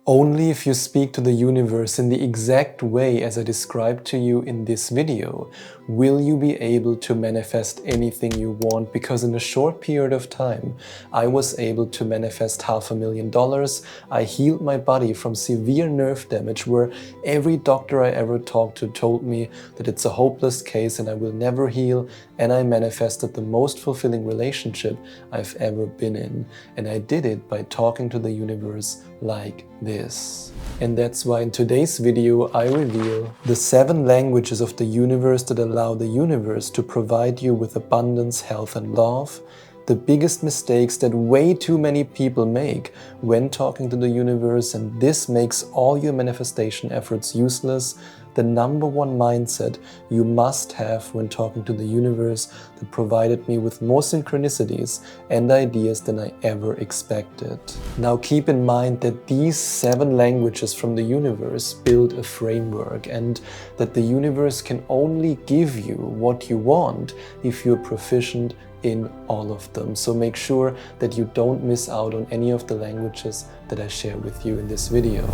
Only if you speak to the universe in the exact way as I described to you in this video, will you be able to manifest anything you want, because in a short period of time, I was able to manifest $500,000. I healed my body from severe nerve damage where every doctor I ever talked to told me that it's a hopeless case and I will never heal, and I manifested the most fulfilling relationship I've ever been in. And I did it by talking to the universe like this. And that's why in today's video I reveal the 7 languages of the universe that allow the universe to provide you with abundance, health and love, the biggest mistakes that way too many people make when talking to the universe, and this makes all your manifestation efforts useless, the number 1 mindset you must have when talking to the universe that provided me with more synchronicities and ideas than I ever expected. Now keep in mind that these 7 languages from the universe build a framework, and that the universe can only give you what you want if you're proficient in all of them. So make sure that you don't miss out on any of the languages that I share with you in this video.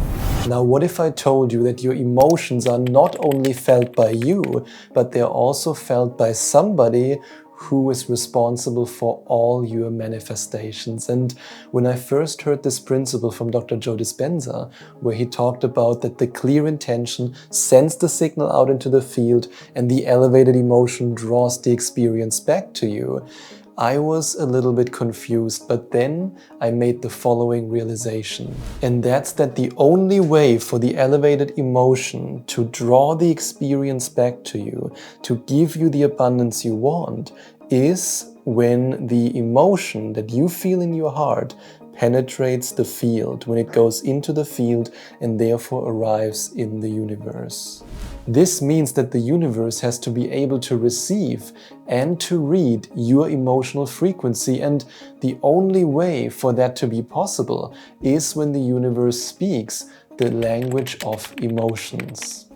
Now, what if I told you that your emotions are not only felt by you, but they're also felt by somebody who is responsible for all your manifestations? And when I first heard this principle from Dr. Joe Dispenza, where he talked about that the clear intention sends the signal out into the field and the elevated emotion draws the experience back to you, I was a little bit confused, but then I made the following realization. And that's that the only way for the elevated emotion to draw the experience back to you, to give you the abundance you want, is when the emotion that you feel in your heart penetrates the field, when it goes into the field and therefore arrives in the universe. This means that the universe has to be able to receive and to read your emotional frequency, and the only way for that to be possible is when the universe speaks the language of emotions.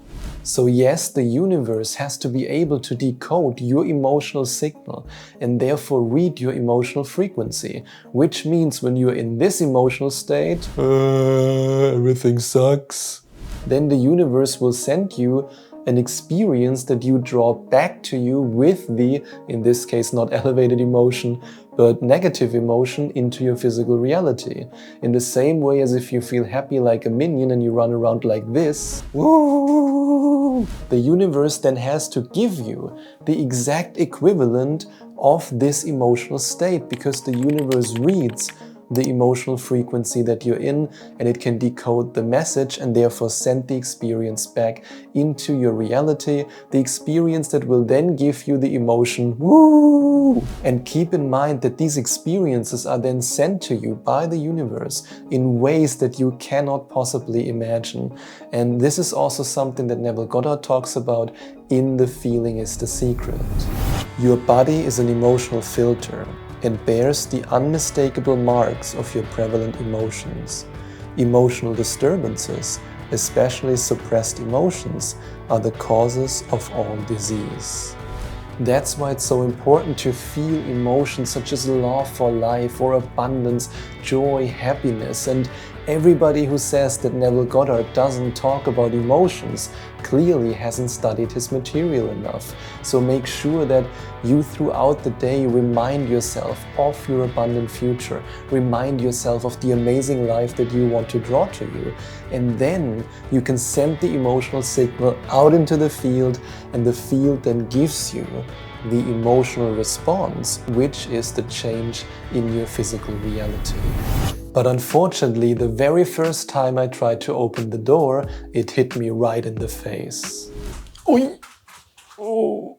So yes, the universe has to be able to decode your emotional signal and therefore read your emotional frequency, which means when you're in this emotional state, everything sucks, then the universe will send you an experience that you draw back to you with the, in this case, not elevated emotion, but negative emotion into your physical reality. In the same way as if you feel happy like a minion and you run around like this, woo, the universe then has to give you the exact equivalent of this emotional state, because the universe reads the emotional frequency that you're in, and it can decode the message and therefore send the experience back into your reality, the experience that will then give you the emotion woo. And keep in mind that these experiences are then sent to you by the universe in ways that you cannot possibly imagine. And this is also something that Neville Goddard talks about in The Feeling is the Secret. Your body is an emotional filter and bears the unmistakable marks of your prevalent emotions. Emotional disturbances, especially suppressed emotions, are the causes of all disease. That's why it's so important to feel emotions such as love for life or abundance, joy, happiness. And everybody who says that Neville Goddard doesn't talk about emotions clearly hasn't studied his material enough. So make sure that you throughout the day remind yourself of your abundant future, remind yourself of the amazing life that you want to draw to you. And then you can send the emotional signal out into the field, and the field then gives you the emotional response, which is the change in your physical reality. But unfortunately, the very first time I tried to open the door, it hit me right in the face. Oi! Oh.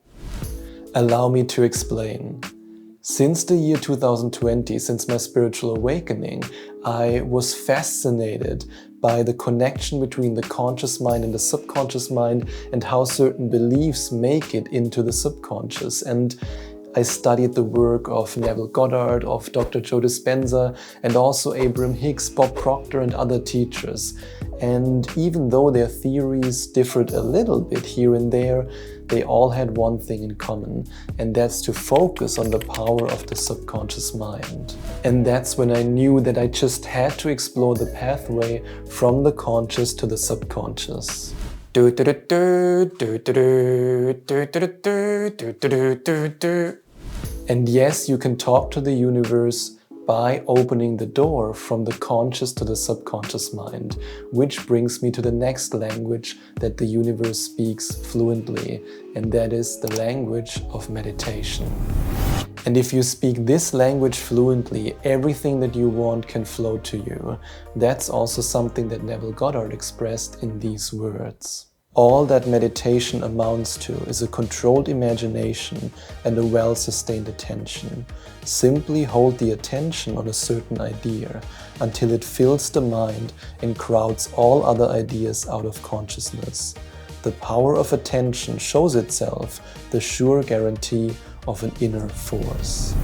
Allow me to explain. Since the year 2020, since my spiritual awakening, I was fascinated by the connection between the conscious mind and the subconscious mind, and how certain beliefs make it into the subconscious. And I studied the work of Neville Goddard, of Dr. Joe Dispenza, and also Abraham Hicks, Bob Proctor, and other teachers. And even though their theories differed a little bit here and there, they all had one thing in common, and that's to focus on the power of the subconscious mind. And that's when I knew that I just had to explore the pathway from the conscious to the subconscious. And yes, you can talk to the universe by opening the door from the conscious to the subconscious mind, which brings me to the next language that the universe speaks fluently, and that is the language of meditation. And if you speak this language fluently, everything that you want can flow to you. That's also something that Neville Goddard expressed in these words. All that meditation amounts to is a controlled imagination and a well-sustained attention. Simply hold the attention on a certain idea until it fills the mind and crowds all other ideas out of consciousness. The power of attention shows itself, the sure guarantee of an inner force.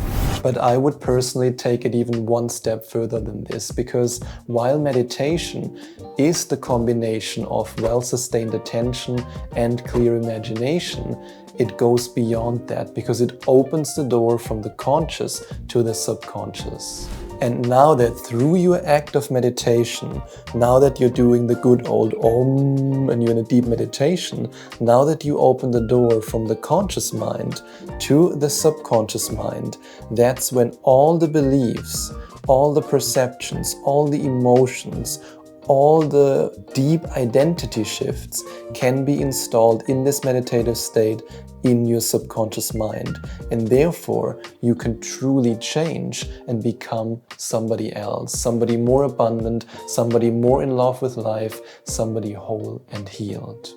But I would personally take it even one step further than this, because while meditation is the combination of well-sustained attention and clear imagination, it goes beyond that because it opens the door from the conscious to the subconscious. And now that through your act of meditation, now that you're doing the good old Om and you're in a deep meditation, now that you open the door from the conscious mind to the subconscious mind, that's when all the beliefs, all the perceptions, all the emotions, all the deep identity shifts can be installed in this meditative state in your subconscious mind, and therefore you can truly change and become somebody else, somebody more abundant, somebody more in love with life, somebody whole and healed.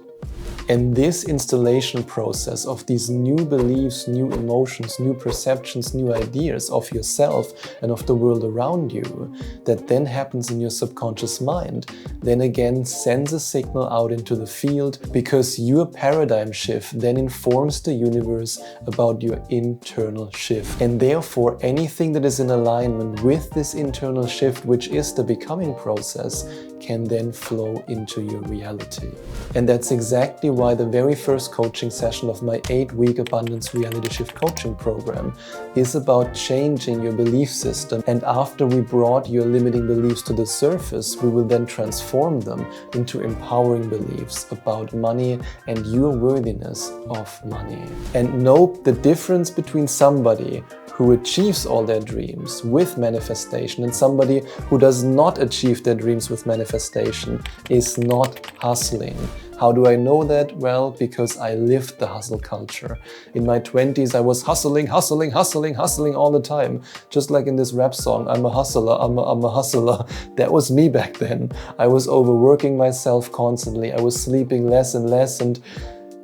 And this installation process of these new beliefs, new emotions, new perceptions, new ideas of yourself and of the world around you, that then happens in your subconscious mind, then again sends a signal out into the field, because your paradigm shift then informs the universe about your internal shift. And therefore anything that is in alignment with this internal shift, which is the becoming process, can then flow into your reality. And that's exactly why the very first coaching session of my 8-week Abundance Reality Shift coaching program is about changing your belief system. And after we brought your limiting beliefs to the surface, we will then transform them into empowering beliefs about money and your worthiness of money. And note the difference between somebody who achieves all their dreams with manifestation and somebody who does not achieve their dreams with manifestation is not hustling. How do I know that? Well, because I lived the hustle culture. In my 20s, I was hustling all the time. Just like in this rap song, I'm a hustler, I'm a hustler. That was me back then. I was overworking myself constantly. I was sleeping less and less, and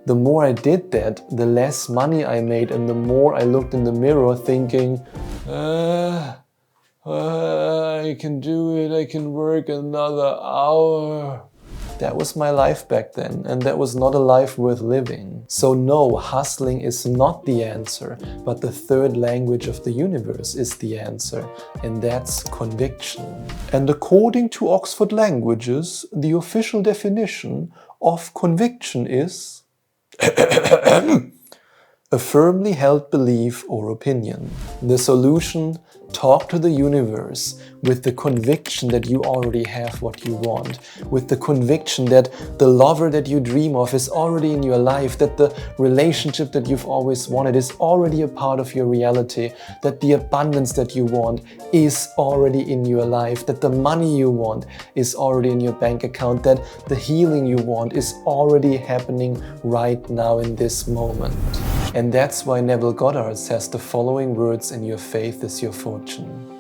the more I did that, the less money I made, and the more I looked in the mirror thinking, I can do it, I can work another hour. That was my life back then, and that was not a life worth living. So no, hustling is not the answer, but the third language of the universe is the answer, and that's conviction. And according to Oxford Languages, the official definition of conviction is a firmly held belief or opinion. The solution: talk to the universe with the conviction that you already have what you want, with the conviction that the lover that you dream of is already in your life, that the relationship that you've always wanted is already a part of your reality, that the abundance that you want is already in your life, that the money you want is already in your bank account, that the healing you want is already happening right now in this moment. And that's why Neville Goddard says the following words in Your Faith is Your Fortune.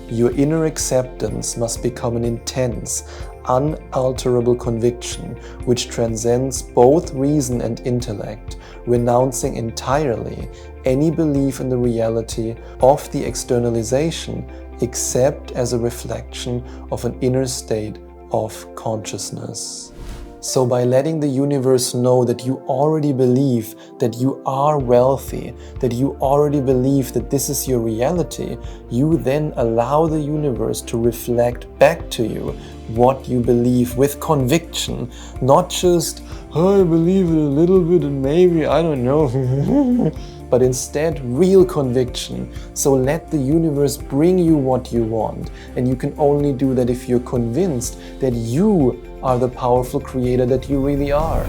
Your inner acceptance must become an intense, unalterable conviction which transcends both reason and intellect, renouncing entirely any belief in the reality of the externalization except as a reflection of an inner state of consciousness. So by letting the universe know that you already believe that you are wealthy, that you already believe that this is your reality, you then allow the universe to reflect back to you what you believe with conviction, not just, oh, I believe it a little bit and maybe, I don't know, but instead real conviction. So let the universe bring you what you want, and you can only do that if you're convinced that you are the powerful creator that you really are.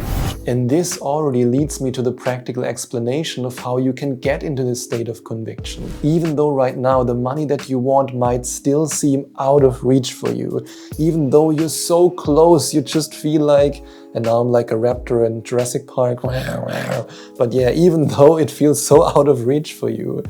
And this already leads me to the practical explanation of how you can get into this state of conviction. Even though right now the money that you want might still seem out of reach for you, even though you're so close, you just feel like, and now I'm like a raptor in Jurassic Park, but yeah, even though it feels so out of reach for you,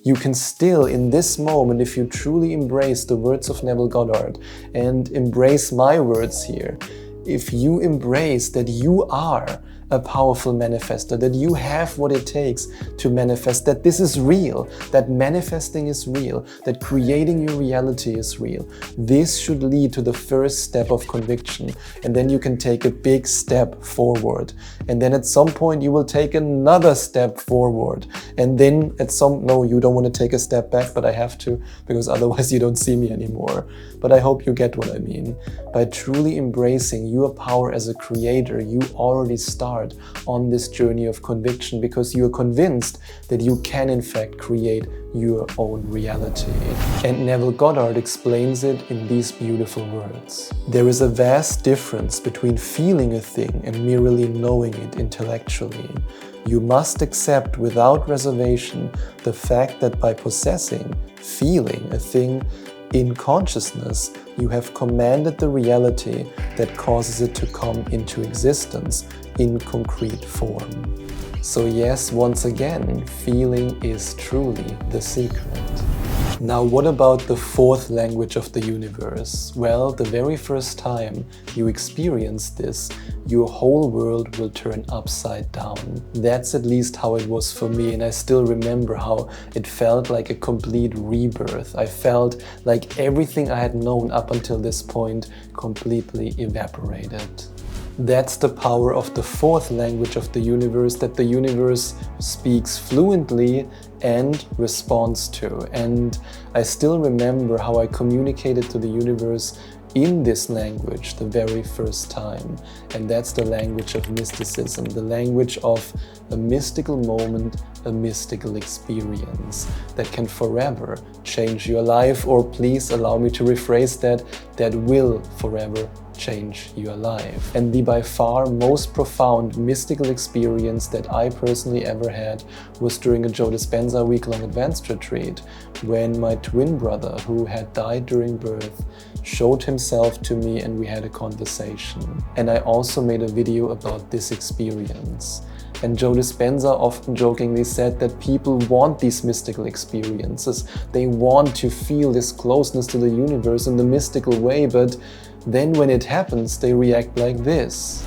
you can still, in this moment, if you truly embrace the words of Neville Goddard and embrace my words here, if you embrace that you are a powerful manifester, that you have what it takes to manifest, that this is real, that manifesting is real, that creating your reality is real. This should lead to the first step of conviction, and then you can take a big step forward. And then at some point you will take another step forward. And then no, you don't want to take a step back, but I have to, because otherwise you don't see me anymore. But I hope you get what I mean. By truly embracing your power as a creator, you already start on this journey of conviction, because you are convinced that you can in fact create your own reality. And Neville Goddard explains it in these beautiful words. There is a vast difference between feeling a thing and merely knowing it intellectually. You must accept without reservation the fact that by possessing, feeling a thing in consciousness, you have commanded the reality that causes it to come into existence in concrete form. So yes, once again, feeling is truly the secret. Now, what about the fourth language of the universe? Well, the very first time you experience this, your whole world will turn upside down. That's at least how it was for me, and I still remember how it felt like a complete rebirth. I felt like everything I had known up until this point completely evaporated. That's the power of the fourth language of the universe, that the universe speaks fluently and responds to. And I still remember how I communicated to the universe in this language the very first time. And that's the language of mysticism, the language of a mystical moment, a mystical experience that can forever change your life, or please allow me to rephrase that will forever change your life. And the by far most profound mystical experience that I personally ever had was during a Joe Dispenza week-long advanced retreat, when my twin brother, who had died during birth, showed himself to me and we had a conversation. And I also made a video about this experience. And Joe Dispenza often jokingly said that people want these mystical experiences. They want to feel this closeness to the universe in the mystical way, but then when it happens, they react like this.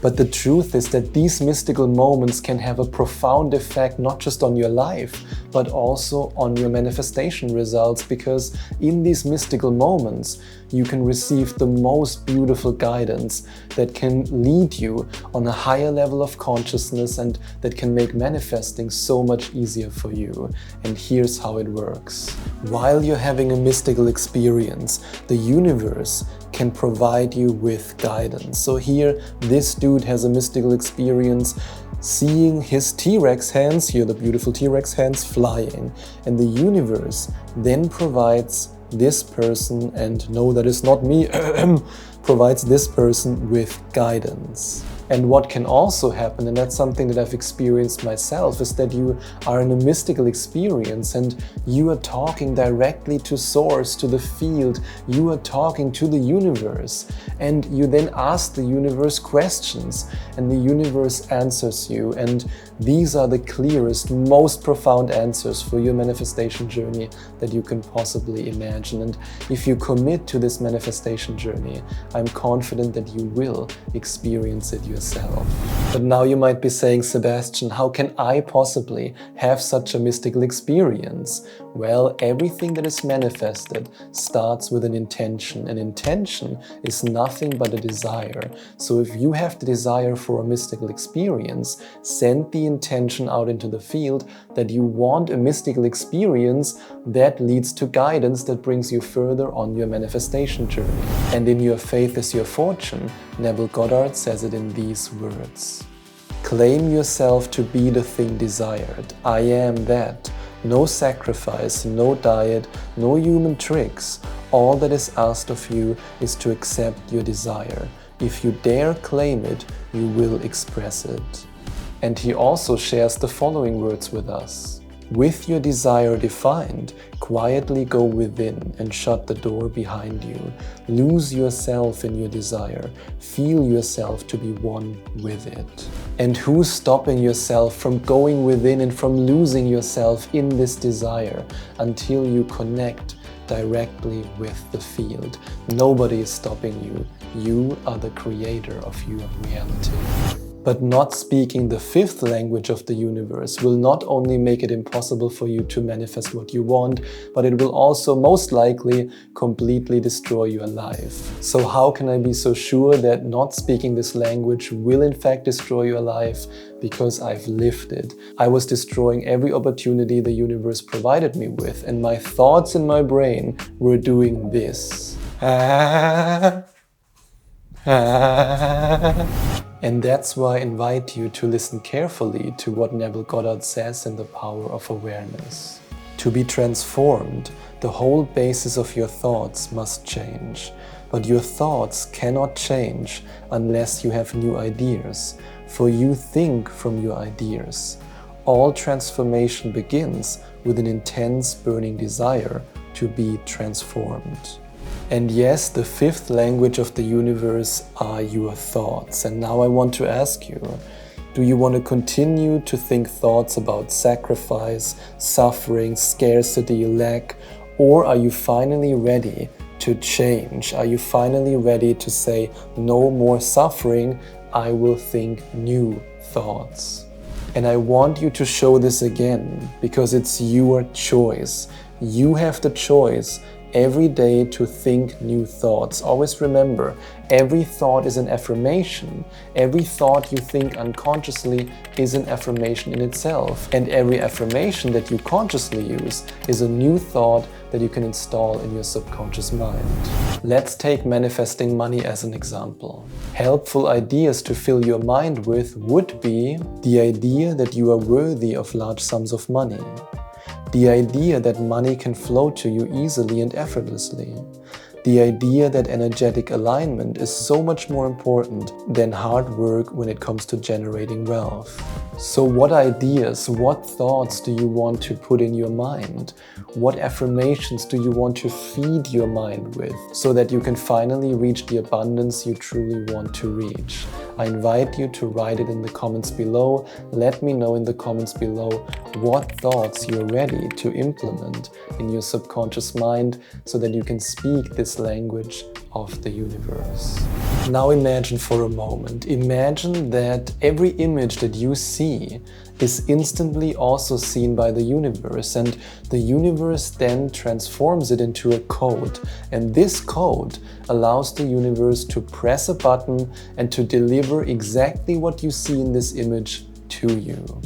But the truth is that these mystical moments can have a profound effect not just on your life, but also on your manifestation results, because in these mystical moments, you can receive the most beautiful guidance that can lead you on a higher level of consciousness and that can make manifesting so much easier for you. And here's how it works. While you're having a mystical experience, the universe can provide you with guidance. So here, this dude has a mystical experience seeing his T-Rex hands, here the beautiful T-Rex hands, flying. And the universe then provides this person, and no, that is not me, provides this person with guidance. And what can also happen, and that's something that I've experienced myself, is that you are in a mystical experience and you are talking directly to source, to the field, you are talking to the universe, and you then ask the universe questions and the universe answers you. And these are the clearest, most profound answers for your manifestation journey that you can possibly imagine. And if you commit to this manifestation journey, I'm confident that you will experience it yourself. yourself. But now you might be saying, Sebastian, how can I possibly have such a mystical experience? Well, everything that is manifested starts with an intention. An intention is nothing but a desire. So if you have the desire for a mystical experience, send the intention out into the field that you want a mystical experience that leads to guidance that brings you further on your manifestation journey. And in Your Faith is Your Fortune, Neville Goddard says it in these words. Claim yourself to be the thing desired. I am that. No sacrifice, no diet, no human tricks. All that is asked of you is to accept your desire. If you dare claim it, you will express it. And he also shares the following words with us. With your desire defined, quietly go within and shut the door behind you. Lose yourself in your desire. Feel yourself to be one with it. And who's stopping yourself from going within and from losing yourself in this desire until you connect directly with the field? Nobody is stopping you. You are the creator of your reality. But not speaking the fifth language of the universe will not only make it impossible for you to manifest what you want, but it will also most likely completely destroy your life. So how can I be so sure that not speaking this language will in fact destroy your life? Because I've lived it. I was destroying every opportunity the universe provided me with, and my thoughts in my brain were doing this. And that's why I invite you to listen carefully to what Neville Goddard says in The Power of Awareness. To be transformed, the whole basis of your thoughts must change. But your thoughts cannot change unless you have new ideas, for you think from your ideas. All transformation begins with an intense burning desire to be transformed. And yes, the fifth language of the universe are your thoughts. And now I want to ask you, do you want to continue to think thoughts about sacrifice, suffering, scarcity, lack? Or are you finally ready to change? Are you finally ready to say, no more suffering, I will think new thoughts? And I want you to show this again, because it's your choice. You have the choice every day to think new thoughts. Always remember, every thought is an affirmation. Every thought you think unconsciously is an affirmation in itself. And every affirmation that you consciously use is a new thought that you can install in your subconscious mind. Let's take manifesting money as an example. Helpful ideas to fill your mind with would be the idea that you are worthy of large sums of money. The idea that money can flow to you easily and effortlessly. The idea that energetic alignment is so much more important than hard work when it comes to generating wealth. So what ideas, what thoughts do you want to put in your mind? What affirmations do you want to feed your mind with so that you can finally reach the abundance you truly want to reach? I invite you to write it in the comments below. Let me know in the comments below what thoughts you're ready to implement in your subconscious mind so that you can speak this language of the universe. Now imagine for a moment. Imagine that every image that you see is instantly also seen by the universe, and the universe then transforms it into a code. And this code allows the universe to press a button and to deliver exactly what you see in this image to you.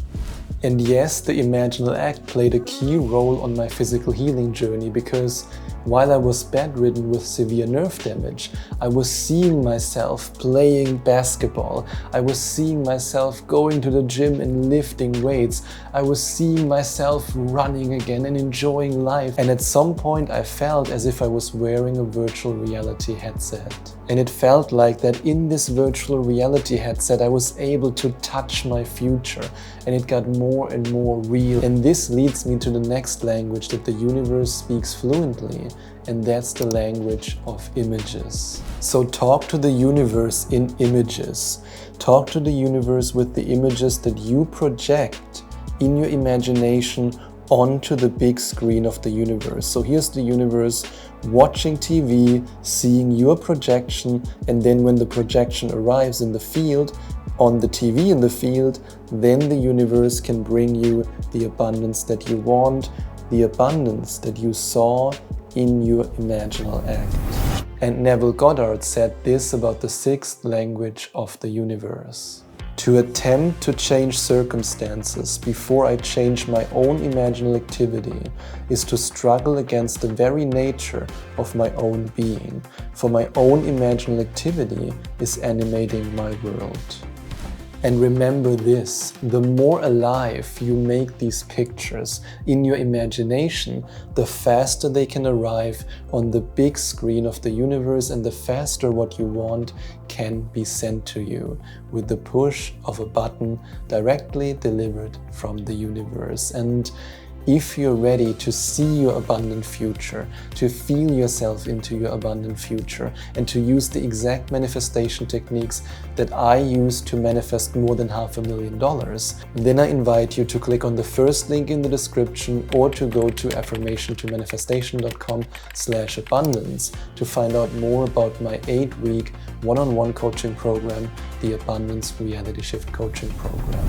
And yes, the imaginal act played a key role on my physical healing journey, because while I was bedridden with severe nerve damage, I was seeing myself playing basketball. I was seeing myself going to the gym and lifting weights. I was seeing myself running again and enjoying life. And at some point I felt as if I was wearing a virtual reality headset. And it felt like that in this virtual reality headset I was able to touch my future, and it got more and more real. And this leads me to the next language that the universe speaks fluently, and that's the language of images. So talk to the universe in images. Talk to the universe with the images that you project in your imagination onto the big screen of the universe. So here's the universe watching TV, seeing your projection, and then when the projection arrives in the field, on the TV in the field, then the universe can bring you the abundance that you want, the abundance that you saw in your imaginal act. And Neville Goddard said this about the sixth language of the universe. To attempt to change circumstances before I change my own imaginal activity is to struggle against the very nature of my own being, for my own imaginal activity is animating my world. And remember this, the more alive you make these pictures in your imagination, the faster they can arrive on the big screen of the universe, and the faster what you want can be sent to you with the push of a button directly delivered from the universe. And if you're ready to see your abundant future, to feel yourself into your abundant future, and to use the exact manifestation techniques that I use to manifest more than $500,000, then I invite you to click on the first link in the description or to go to affirmationtomanifestation.com/abundance to find out more about my 8-week one-on-one coaching program, the Abundance Reality Shift Coaching Program.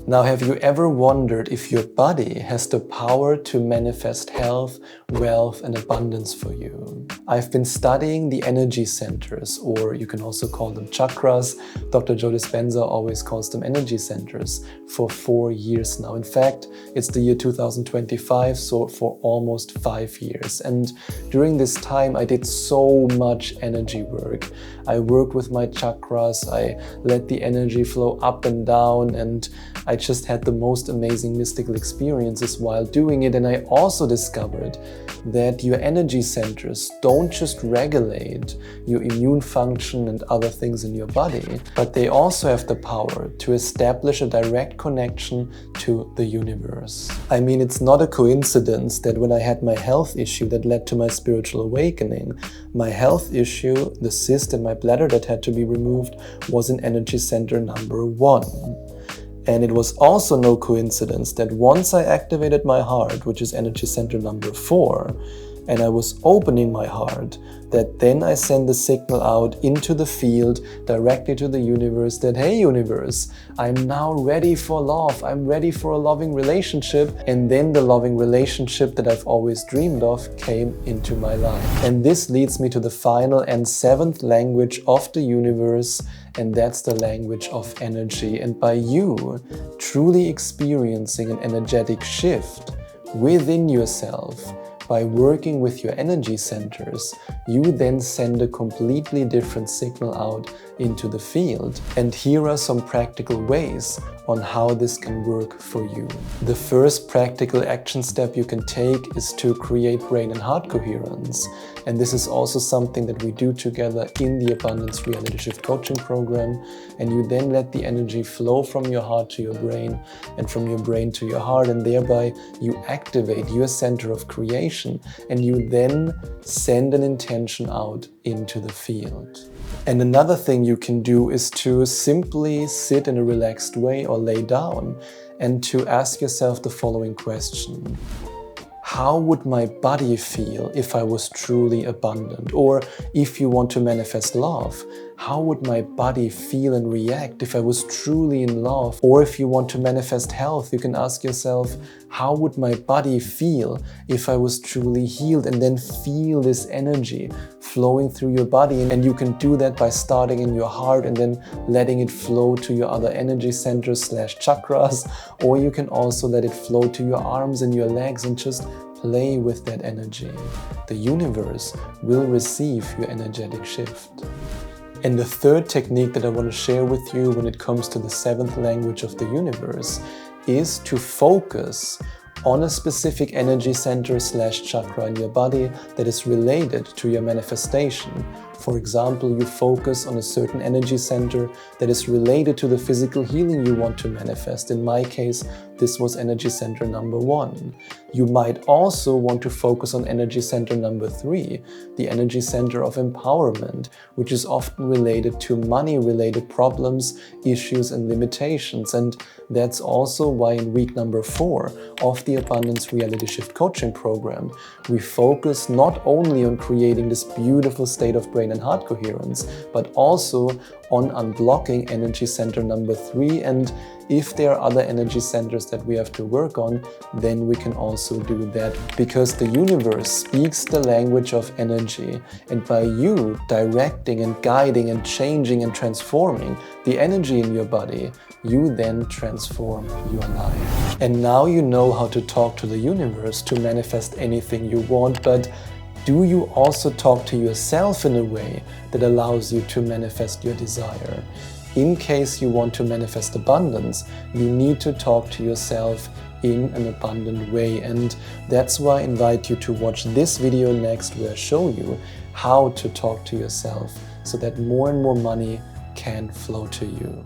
Now, have you ever wondered if your body has the power to manifest health, wealth, and abundance for you? I've been studying the energy centers, or you can also call them chakras. Dr. Joe Dispenza always calls them energy centers, for 4 years now. In fact, it's the year 2025, so for almost 5 years. And during this time, I did so much energy work. I worked with my chakras, I let the energy flow up and down, and I just had the most amazing mystical experiences while doing it. And I also discovered that your energy centers don't just regulate your immune function and other things in your body, but they also have the power to establish a direct connection to the universe. I mean, it's not a coincidence that when I had my health issue that led to my spiritual awakening, my health issue, the cyst in my bladder that had to be removed, was in energy center number 1. And it was also no coincidence that once I activated my heart, which is energy center number 4, and I was opening my heart, that then I send the signal out into the field directly to the universe that, hey universe, I'm now ready for love, I'm ready for a loving relationship. And then the loving relationship that I've always dreamed of came into my life. And this leads me to the final and 7th language of the universe, and that's the language of energy. And by you truly experiencing an energetic shift within yourself, by working with your energy centers, you then send a completely different signal out into the field. And here are some practical ways on how this can work for you. The first practical action step you can take is to create brain and heart coherence. And this is also something that we do together in the Abundance Reality Shift Coaching Program. And you then let the energy flow from your heart to your brain and from your brain to your heart, and thereby you activate your center of creation, and you then send an intention out into the field. And another thing you can do is to simply sit in a relaxed way or lay down and to ask yourself the following question. How would my body feel if I was truly abundant? Or if you want to manifest love, how would my body feel and react if I was truly in love? Or if you want to manifest health, you can ask yourself, how would my body feel if I was truly healed? And then feel this energy flowing through your body. And you can do that by starting in your heart and then letting it flow to your other energy centers / chakras. Or you can also let it flow to your arms and your legs and just play with that energy. The universe will receive your energetic shift. And the third technique that I want to share with you when it comes to the 7th language of the universe is to focus on a specific energy center / chakra in your body that is related to your manifestation. For example, you focus on a certain energy center that is related to the physical healing you want to manifest. In my case, this was energy center number 1. You might also want to focus on energy center number 3, the energy center of empowerment, which is often related to money-related problems, issues, and limitations. And that's also why in week number 4 of the Abundance Reality Shift Coaching Program, we focus not only on creating this beautiful state of brain brain and heart coherence, but also on unblocking energy center number 3. And if there are other energy centers that we have to work on, then we can also do that, because the universe speaks the language of energy, and by you directing and guiding and changing and transforming the energy in your body, you then transform your life. And now you know how to talk to the universe to manifest anything you want, but do you also talk to yourself in a way that allows you to manifest your desire? In case you want to manifest abundance, you need to talk to yourself in an abundant way. And that's why I invite you to watch this video next, where I show you how to talk to yourself so that more and more money can flow to you.